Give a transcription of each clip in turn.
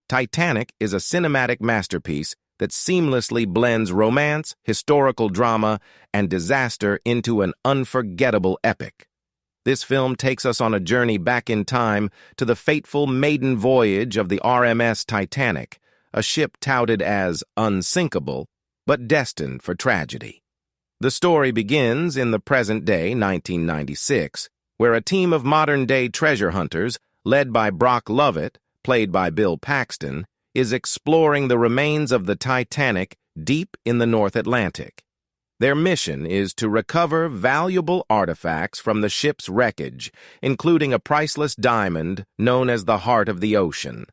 Titanic is a cinematic masterpiece that seamlessly blends romance, historical drama, and disaster into an unforgettable epic. This film takes us on a journey back in time to the fateful maiden voyage of the RMS Titanic, a ship touted as unsinkable, but destined for tragedy. The story begins in the present day, 1996, where a team of modern-day treasure hunters, led by Brock Lovett, played by Bill Paxton, is exploring the remains of the Titanic deep in the North Atlantic. Their mission is to recover valuable artifacts from the ship's wreckage, including a priceless diamond known as the Heart of the Ocean.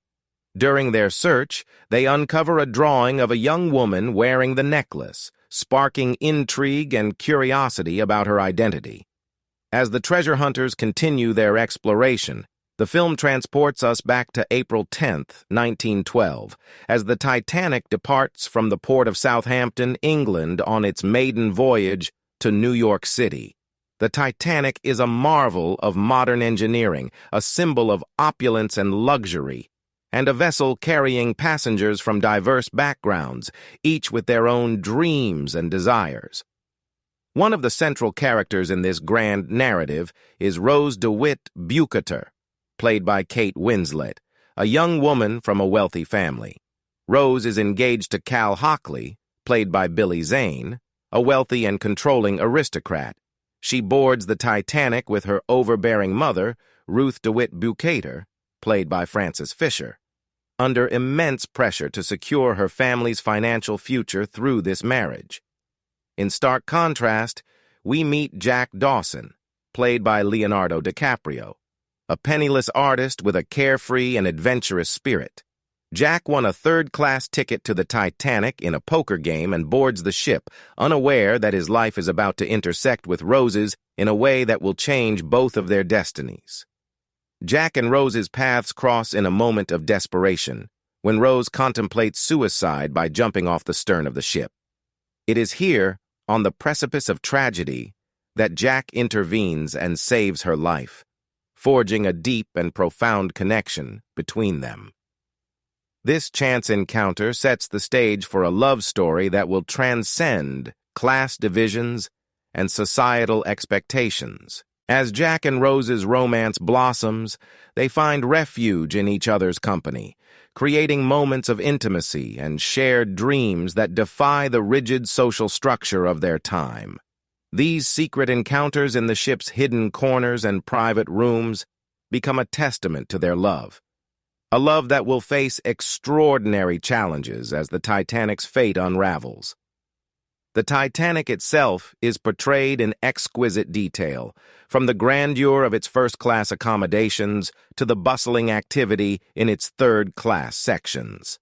During their search, they uncover a drawing of a young woman wearing the necklace, sparking intrigue and curiosity about her identity. As the treasure hunters continue their exploration, the film transports us back to April 10, 1912, as the Titanic departs from the port of Southampton, England, on its maiden voyage to New York City. The Titanic is a marvel of modern engineering, a symbol of opulence and luxury, and a vessel carrying passengers from diverse backgrounds, each with their own dreams and desires. One of the central characters in this grand narrative is Rose DeWitt Bukater, played by Kate Winslet, a young woman from a wealthy family. Rose is engaged to Cal Hockley, played by Billy Zane, a wealthy and controlling aristocrat. She boards the Titanic with her overbearing mother, Ruth DeWitt Bukater, played by Frances Fisher, under immense pressure to secure her family's financial future through this marriage. In stark contrast, we meet Jack Dawson, played by Leonardo DiCaprio, a penniless artist with a carefree and adventurous spirit. Jack won a third-class ticket to the Titanic in a poker game and boards the ship, unaware that his life is about to intersect with Rose's in a way that will change both of their destinies. Jack and Rose's paths cross in a moment of desperation, when Rose contemplates suicide by jumping off the stern of the ship. It is here, on the precipice of tragedy, that Jack intervenes and saves her life, forging a deep and profound connection between them. This chance encounter sets the stage for a love story that will transcend class divisions and societal expectations. As Jack and Rose's romance blossoms, they find refuge in each other's company, creating moments of intimacy and shared dreams that defy the rigid social structure of their time. These secret encounters in the ship's hidden corners and private rooms become a testament to their love, a love that will face extraordinary challenges as the Titanic's fate unravels. The Titanic itself is portrayed in exquisite detail, from the grandeur of its first-class accommodations to the bustling activity in its third-class sections.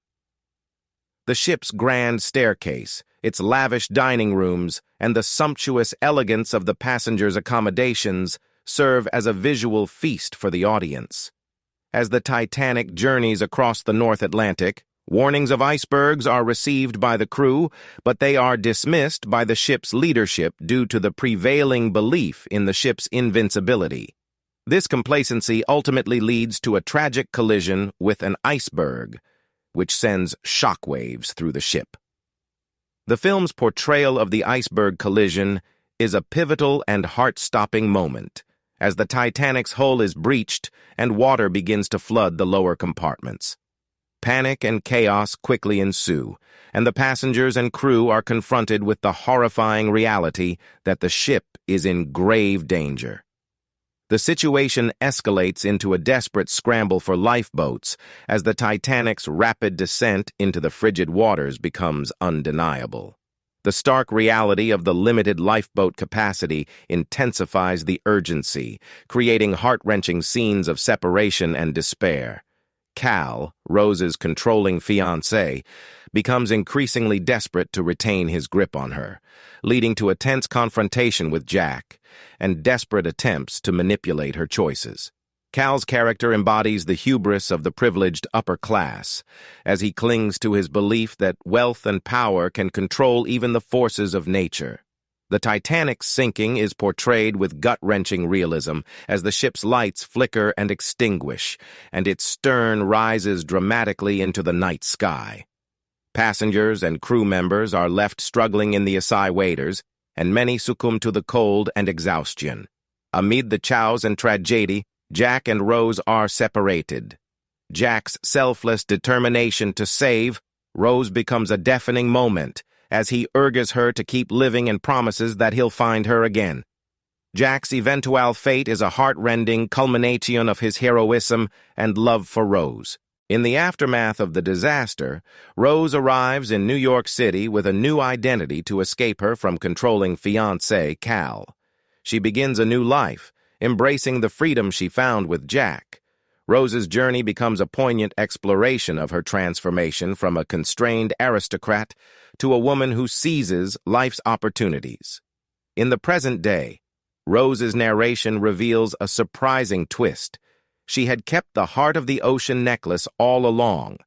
The ship's grand staircase, its lavish dining rooms, and the sumptuous elegance of the passengers' accommodations serve as a visual feast for the audience. As the Titanic journeys across the North Atlantic, warnings of icebergs are received by the crew, but they are dismissed by the ship's leadership due to the prevailing belief in the ship's invincibility. This complacency ultimately leads to a tragic collision with an iceberg, which sends shockwaves through the ship. The film's portrayal of the iceberg collision is a pivotal and heart-stopping moment, as the Titanic's hull is breached and water begins to flood the lower compartments. Panic and chaos quickly ensue, and the passengers and crew are confronted with the horrifying reality that the ship is in grave danger. The situation escalates into a desperate scramble for lifeboats as the Titanic's rapid descent into the frigid waters becomes undeniable. The stark reality of the limited lifeboat capacity intensifies the urgency, creating heart-wrenching scenes of separation and despair. Cal, Rose's controlling fiancé, becomes increasingly desperate to retain his grip on her, leading to a tense confrontation with Jack and desperate attempts to manipulate her choices. Cal's character embodies the hubris of the privileged upper class, as he clings to his belief that wealth and power can control even the forces of nature. The Titanic's sinking is portrayed with gut-wrenching realism as the ship's lights flicker and extinguish, and its stern rises dramatically into the night sky. Passengers and crew members are left struggling in the assai waders, and many succumb to the cold and exhaustion. Amid the chaos and tragedy, Jack and Rose are separated. Jack's selfless determination to save Rose becomes a deafening moment as he urges her to keep living and promises that he'll find her again. Jack's eventual fate is a heart-rending culmination of his heroism and love for Rose. In the aftermath of the disaster, Rose arrives in New York City with a new identity to escape her from controlling fiancé Cal. She begins a new life, embracing the freedom she found with Jack. Rose's journey becomes a poignant exploration of her transformation from a constrained aristocrat to a woman who seizes life's opportunities. In the present day, Rose's narration reveals a surprising twist. She had kept the Heart of the Ocean necklace all along.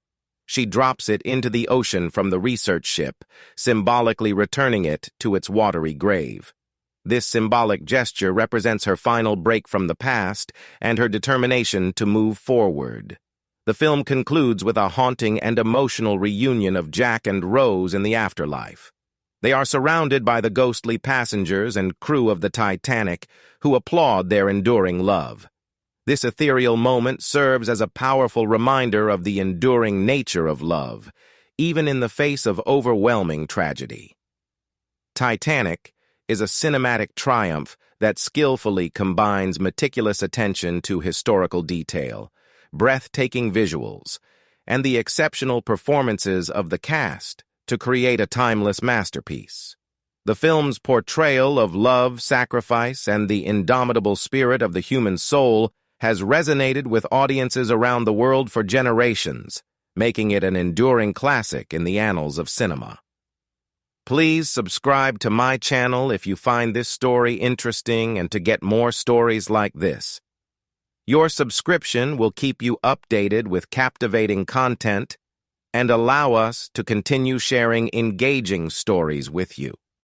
She drops it into the ocean from the research ship, symbolically returning it to its watery grave. This symbolic gesture represents her final break from the past and her determination to move forward. The film concludes with a haunting and emotional reunion of Jack and Rose in the afterlife. They are surrounded by the ghostly passengers and crew of the Titanic, who applaud their enduring love. This ethereal moment serves as a powerful reminder of the enduring nature of love, even in the face of overwhelming tragedy. Titanic is a cinematic triumph that skillfully combines meticulous attention to historical detail, breathtaking visuals, and the exceptional performances of the cast to create a timeless masterpiece. The film's portrayal of love, sacrifice, and the indomitable spirit of the human soul has resonated with audiences around the world for generations, making it an enduring classic in the annals of cinema. Please subscribe to my channel if you find this story interesting and to get more stories like this. Your subscription will keep you updated with captivating content and allow us to continue sharing engaging stories with you.